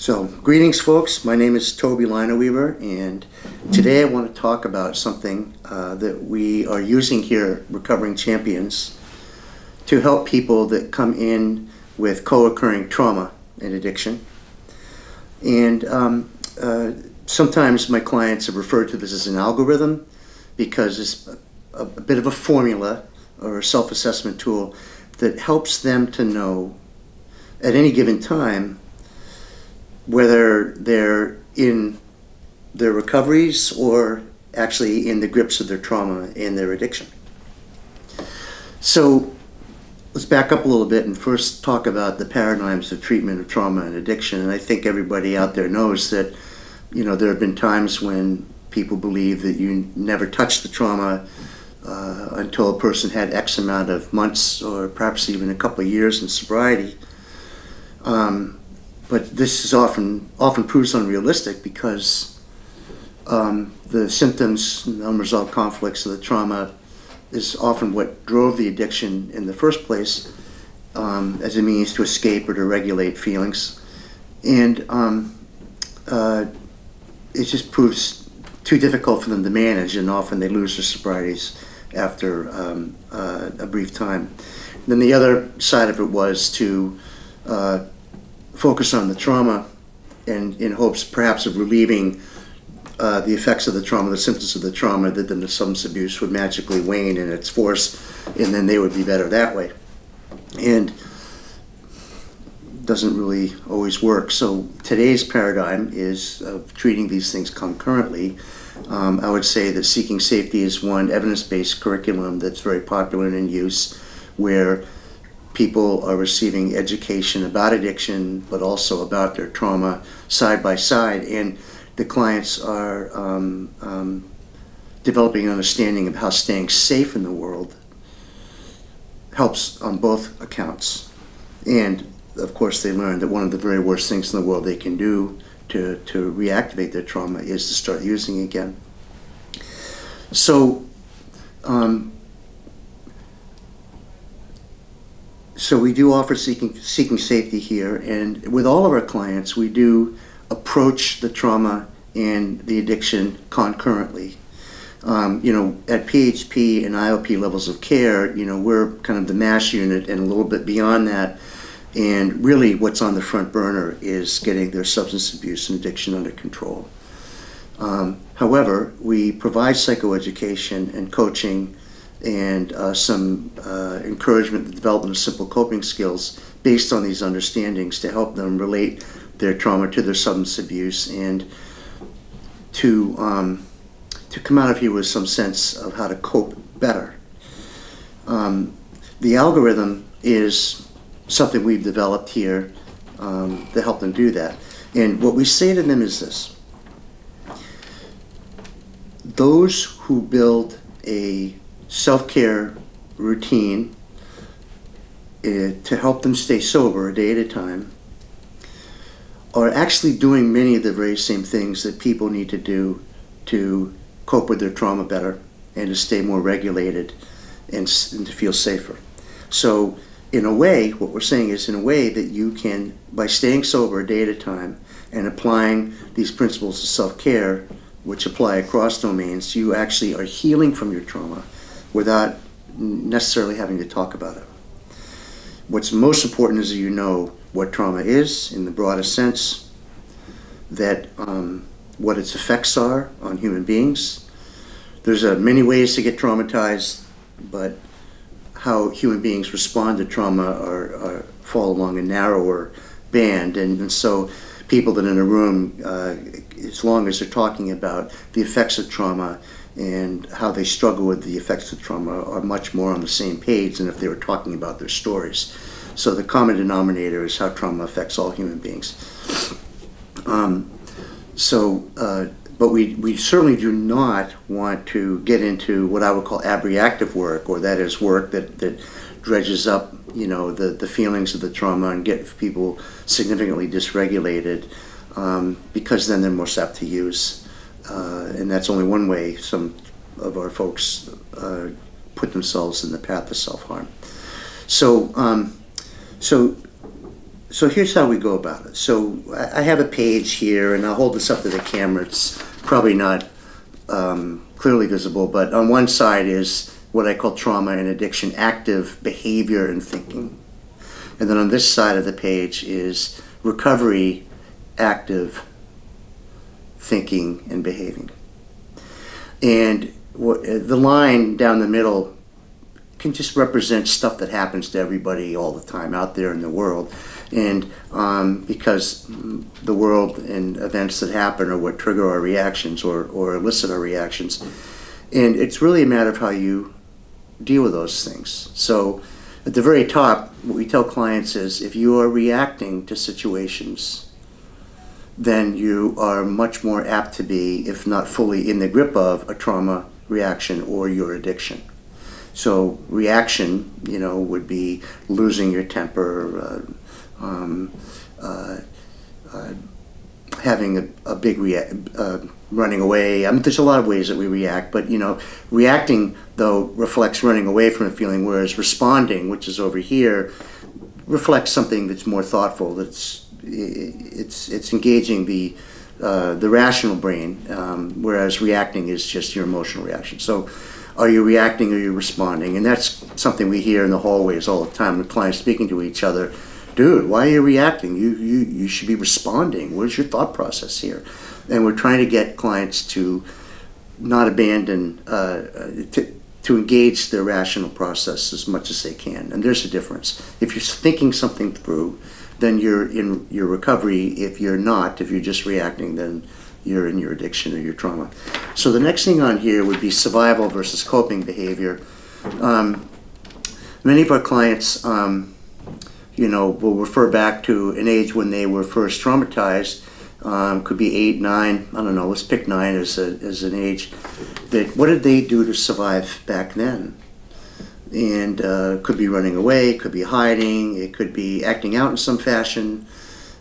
So, greetings folks, my name is Toby Lineaweaver, and today I want to talk about something that we are using here at Recovering Champions to help people that come in with co-occurring trauma and addiction. And sometimes my clients have referred to this as an algorithm because it's a bit of a formula or a self-assessment tool that helps them to know at any given time whether they're in their recoveries or actually in the grips of their trauma and their addiction. So let's back up a little bit and first talk about the paradigms of treatment of trauma and addiction. And I think everybody out there knows that, you know, there have been times when people believe that you never touch the trauma until a person had X amount of months or perhaps even a couple of years in sobriety. But this is often proves unrealistic because the symptoms and unresolved conflicts of the trauma is often what drove the addiction in the first place as a means to escape or to regulate feelings. And it just proves too difficult for them to manage, and often they lose their sobrieties after a brief time. Then the other side of it was to focus on the trauma and in hopes perhaps of relieving the effects of the trauma, the symptoms of the trauma, that then the substance abuse would magically wane in its force and then they would be better that way. And doesn't really always work. So today's paradigm is of treating these things concurrently. I would say that Seeking Safety is one evidence-based curriculum that's very popular and in use, where people are receiving education about addiction, but also about their trauma side by side, and the clients are developing an understanding of how staying safe in the world helps on both accounts. And of course they learn that one of the very worst things in the world they can do to reactivate their trauma is to start using again. So So we do offer Seeking Safety here, and with all of our clients we do approach the trauma and the addiction concurrently. You know, at PHP and IOP levels of care, you know, we're kind of the MASH unit and a little bit beyond that, and really what's on the front burner is getting their substance abuse and addiction under control. However, we provide psychoeducation and coaching and some encouragement, the development of simple coping skills based on these understandings to help them relate their trauma to their substance abuse and to come out of here with some sense of how to cope better. The algorithm is something we've developed here to help them do that. And what we say to them is this: those who build a self-care routine to help them stay sober a day at a time are actually doing many of the very same things that people need to do to cope with their trauma better and to stay more regulated and to feel safer. So in a way, what we're saying is, in a way, that you can, by staying sober a day at a time and applying these principles of self-care, which apply across domains, you actually are healing from your trauma without necessarily having to talk about it. What's most important is that you know what trauma is in the broadest sense, that what its effects are on human beings. There's many ways to get traumatized, but how human beings respond to trauma fall along a narrower band, and so people that are in a room, as long as they're talking about the effects of trauma and how they struggle with the effects of trauma, are much more on the same page than if they were talking about their stories. So the common denominator is how trauma affects all human beings. But we certainly do not want to get into what I would call abreactive work, or that is work that dredges up, you know, the feelings of the trauma and get people significantly dysregulated, because then they're most apt to use. And that's only one way some of our folks put themselves in the path of self-harm. So So here's how we go about it. So I have a page here, and I'll hold this up to the camera. It's probably not clearly visible, but on one side is what I call trauma and addiction, active behavior and thinking. And then on this side of the page is recovery, active thinking and behaving. And the line down the middle can just represent stuff that happens to everybody all the time out there in the world. And because the world and events that happen are what trigger our reactions or elicit our reactions. And it's really a matter of how you deal with those things. So at the very top, what we tell clients is if you are reacting to situations, then you are much more apt to be, if not fully in the grip of, a trauma reaction or your addiction. So reaction, you know, would be losing your temper, having a big running away. I mean, there's a lot of ways that we react, but you know, reacting though reflects running away from a feeling, whereas responding, which is over here, reflects something that's more thoughtful. It's engaging the rational brain, whereas reacting is just your emotional reaction. So, are you reacting or are you responding? And that's something we hear in the hallways all the time with clients speaking to each other. Dude, why are you reacting? You should be responding. Where's your thought process here? And we're trying to get clients to not abandon, to engage their rational process as much as they can. And there's a difference. If you're thinking something through, then you're in your recovery. If you're not, if you're just reacting, then you're in your addiction or your trauma. So the next thing on here would be survival versus coping behavior. Many of our clients, you know, will refer back to an age when they were first traumatized. Could be 8, 9, I don't know, let's pick 9 as an age. That what did they do to survive back then? And could be running away, could be hiding, it could be acting out in some fashion.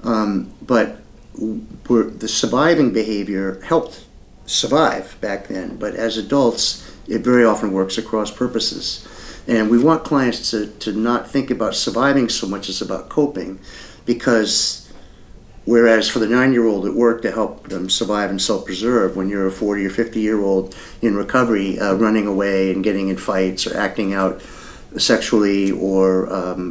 But the surviving behavior helped survive back then, but as adults, it very often works across purposes. And we want clients to not think about surviving so much as about coping, because whereas for the 9-year-old it worked to help them survive and self-preserve, when you're a 40 or 50-year-old in recovery, running away and getting in fights or acting out sexually or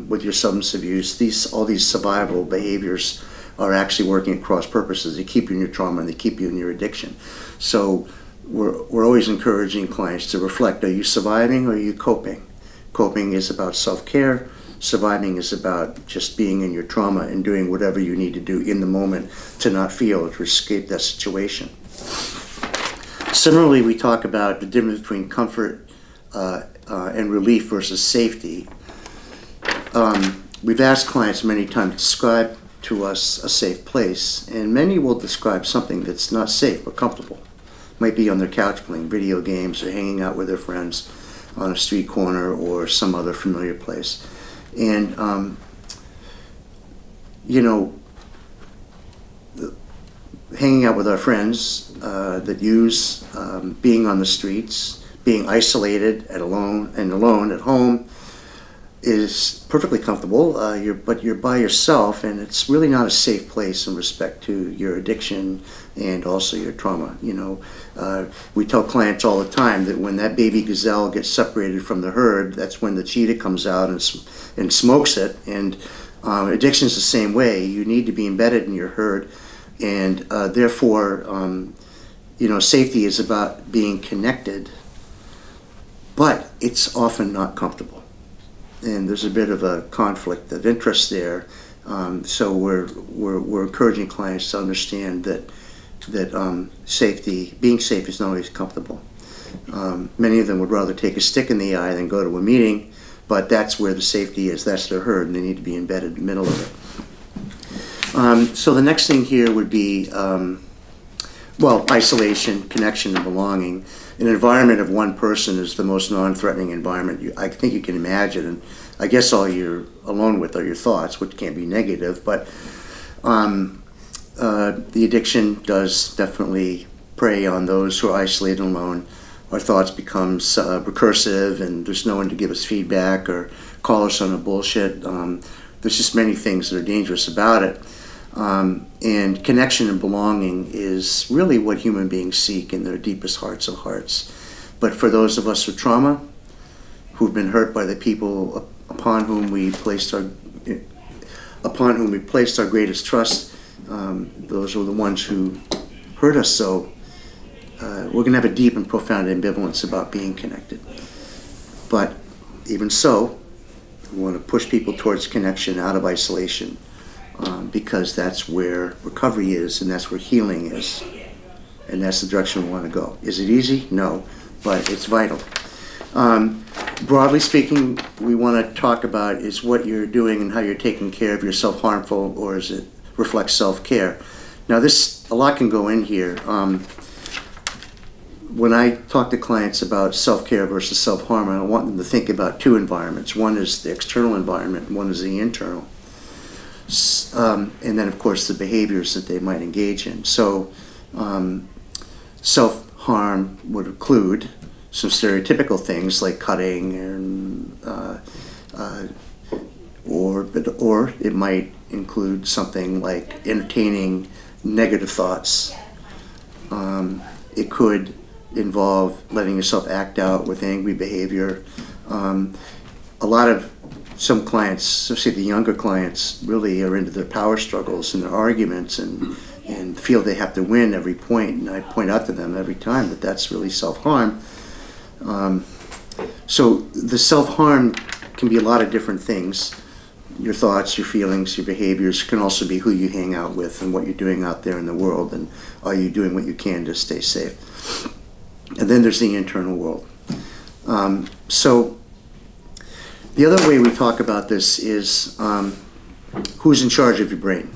with your substance abuse, all these survival behaviors are actually working at cross purposes. They keep you in your trauma and they keep you in your addiction. So we're always encouraging clients to reflect, are you surviving or are you coping? Coping is about self-care. Surviving is about just being in your trauma and doing whatever you need to do in the moment to not feel, to escape that situation. Similarly, we talk about the difference between comfort and relief versus safety. We've asked clients many times to describe to us a safe place, and many will describe something that's not safe but comfortable. Might be on their couch playing video games or hanging out with their friends on a street corner or some other familiar place. And you know, hanging out with our friends that use being on the streets, being isolated alone at home is perfectly comfortable, but you're by yourself, and it's really not a safe place in respect to your addiction and also your trauma. You know, we tell clients all the time that when that baby gazelle gets separated from the herd, that's when the cheetah comes out and smokes it. And addiction is the same way. You need to be embedded in your herd, and therefore, you know, safety is about being connected, but it's often not comfortable. And there's a bit of a conflict of interest there. So we're encouraging clients to understand that safety, being safe, is not always comfortable. Many of them would rather take a stick in the eye than go to a meeting, but that's where the safety is. That's their herd, and they need to be embedded in the middle of it. So the next thing here would be, well, isolation, connection, and belonging. An environment of one person is the most non-threatening environment I think you can imagine, and I guess all you're alone with are your thoughts, which can be negative, but the addiction does definitely prey on those who are isolated and alone. Our thoughts become recursive, and there's no one to give us feedback or call us on a bullshit. there's just many things that are dangerous about it. And connection and belonging is really what human beings seek in their deepest hearts of hearts. But for those of us with trauma, who've been hurt by the people upon whom we placed our greatest trust, those are the ones who hurt us so. We're going to have a deep and profound ambivalence about being connected. But even so, we want to push people towards connection out of isolation, because that's where recovery is, and that's where healing is, and that's the direction we want to go. Is it easy? No, but it's vital. Broadly speaking, we want to talk about is what you're doing and how you're taking care of yourself harmful, or is it reflect self-care? Now, a lot can go in here. When I talk to clients about self-care versus self-harm, I want them to think about two environments. One is the external environment, and one is the internal. And then, of course, the behaviors that they might engage in. So self-harm would include some stereotypical things like cutting, and or it might include something like entertaining negative thoughts. It could involve letting yourself act out with angry behavior. Some clients, especially the younger clients, really are into their power struggles and their arguments and feel they have to win every point. And I point out to them every time that that's really self-harm. So the self-harm can be a lot of different things. Your thoughts, your feelings, your behaviors can also be who you hang out with and what you're doing out there in the world, and are you doing what you can to stay safe. And then there's the internal world. So the other way we talk about this is who's in charge of your brain.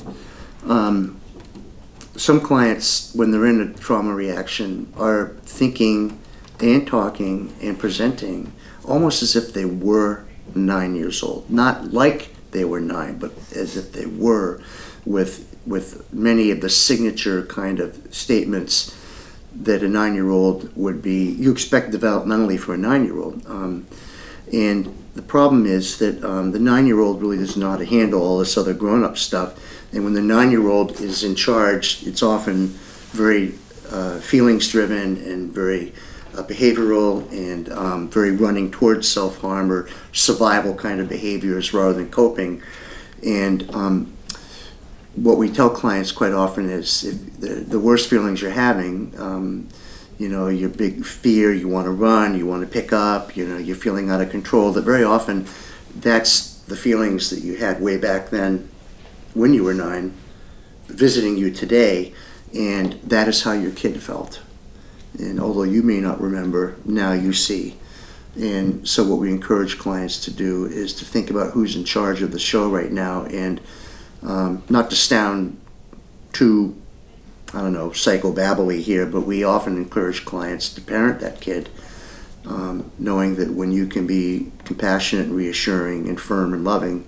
Some clients, when they're in a trauma reaction, are thinking and talking and presenting almost as if they were 9 years old. Not like they were 9, but as if they were, with many of the signature kind of statements that a 9-year-old would be, you expect developmentally for a 9-year-old. And the problem is that the 9-year-old really doesn't know how to handle all this other grown-up stuff. And when the 9-year-old is in charge, it's often very feelings-driven and very behavioral and very running towards self-harm or survival kind of behaviors rather than coping. And what we tell clients quite often is if the worst feelings you're having, you know, your big fear, you want to run, you want to pick up, you know, you're feeling out of control, that very often that's the feelings that you had way back then when you were 9 visiting you today, and that is how your kid felt. And although you may not remember, now you see. And so what we encourage clients to do is to think about who's in charge of the show right now, and not to sound too, I don't know, psychobabbly here, but we often encourage clients to parent that kid, knowing that when you can be compassionate and reassuring and firm and loving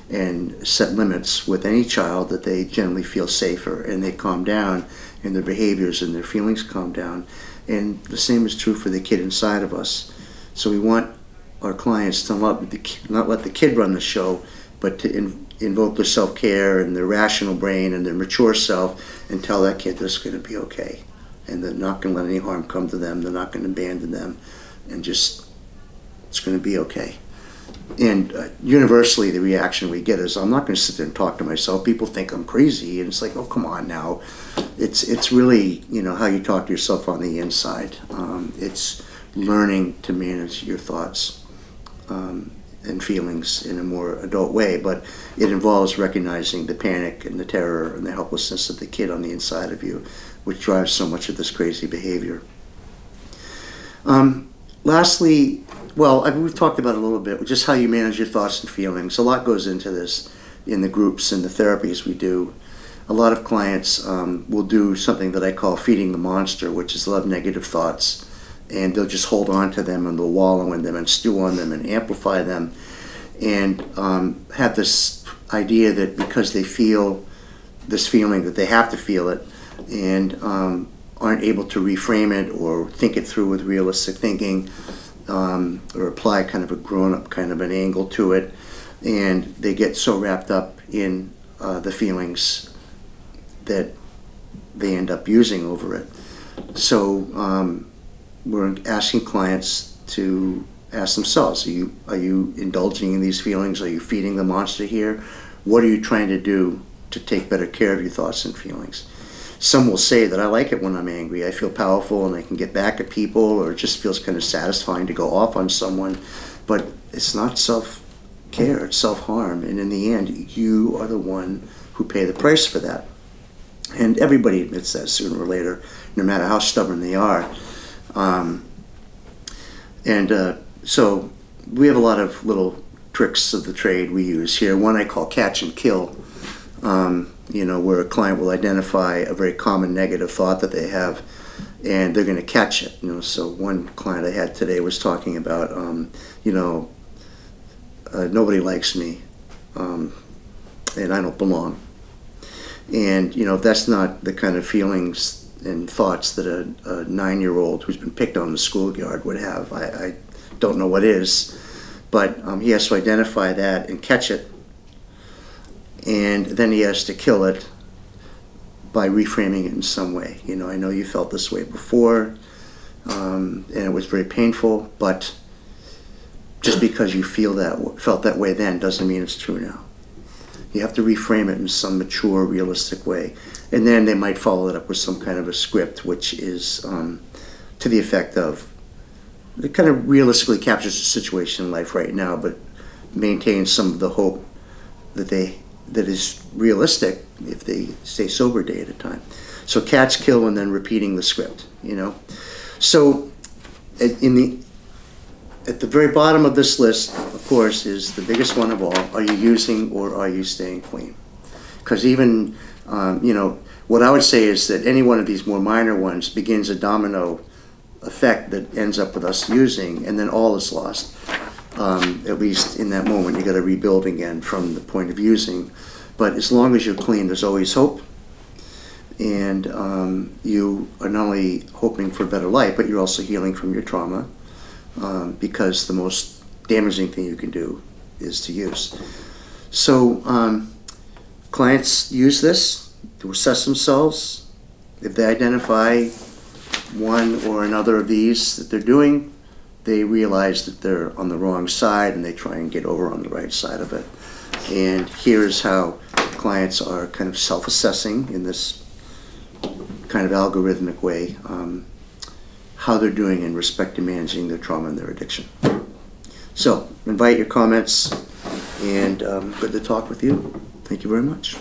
and set limits with any child, that they generally feel safer and they calm down and their behaviors and their feelings calm down. And the same is true for the kid inside of us. So we want our clients to not let the kid run the show, but to invoke their self-care and their rational brain and their mature self and tell that kid this is going to be okay. And they're not going to let any harm come to them. They're not going to abandon them. And just, it's going to be okay. And universally, the reaction we get is, I'm not going to sit there and talk to myself. People think I'm crazy. And it's like, oh, come on now. It's really, you know, how you talk to yourself on the inside. It's learning to manage your thoughts and feelings in a more adult way, but it involves recognizing the panic and the terror and the helplessness of the kid on the inside of you, which drives so much of this crazy behavior. Lastly, well, we've talked about it a little bit, just how you manage your thoughts and feelings. A lot goes into this in the groups and the therapies we do. A lot of clients will do something that I call feeding the monster, which is they'll have negative thoughts, and they'll just hold on to them and they'll wallow in them and stew on them and amplify them, and have this idea that because they feel this feeling that they have to feel it, and aren't able to reframe it or think it through with realistic thinking, or apply kind of a grown-up kind of an angle to it, and they get so wrapped up in the feelings that they end up using over it. So we're asking clients to ask themselves, are you indulging in these feelings? Are you feeding the monster here? What are you trying to do to take better care of your thoughts and feelings? Some will say that I like it when I'm angry. I feel powerful and I can get back at people, or it just feels kind of satisfying to go off on someone. But it's not self-care, it's self-harm. And in the end, you are the one who pay the price for that. And everybody admits that sooner or later, no matter how stubborn they are. So we have a lot of little tricks of the trade we use here. One I call catch and kill, where a client will identify a very common negative thought that they have, and they're going to catch it. So one client I had today was talking about, nobody likes me, and I don't belong. And that's not the kind of feelings and thoughts that a 9-year-old who's been picked on in the schoolyard would have. I don't know what is, but he has to identify that and catch it, and then he has to kill it by reframing it in some way. I know you felt this way before, and it was very painful, but just because you felt that way then doesn't mean it's true now. You have to reframe it in some mature, realistic way. And then they might follow it up with some kind of a script, which is to the effect of, it kind of realistically captures the situation in life right now, but maintains some of the hope that is realistic if they stay sober a day at a time. So catch, kill, and then repeating the script, So at the very bottom of this list, of course, is the biggest one of all. Are you using or are you staying clean? Because even, what I would say is that any one of these more minor ones begins a domino effect that ends up with us using, and then all is lost. At least in that moment, you got to rebuild again from the point of using. But as long as you're clean, there's always hope. And you are not only hoping for a better life, but you're also healing from your trauma. Because the most damaging thing you can do is to use. So clients use this to assess themselves. If they identify one or another of these that they're doing, they realize that they're on the wrong side and they try and get over on the right side of it. And here's how clients are kind of self-assessing in this kind of algorithmic way, how they're doing in respect to managing their trauma and their addiction. So, invite your comments, and good to talk with you. Thank you very much.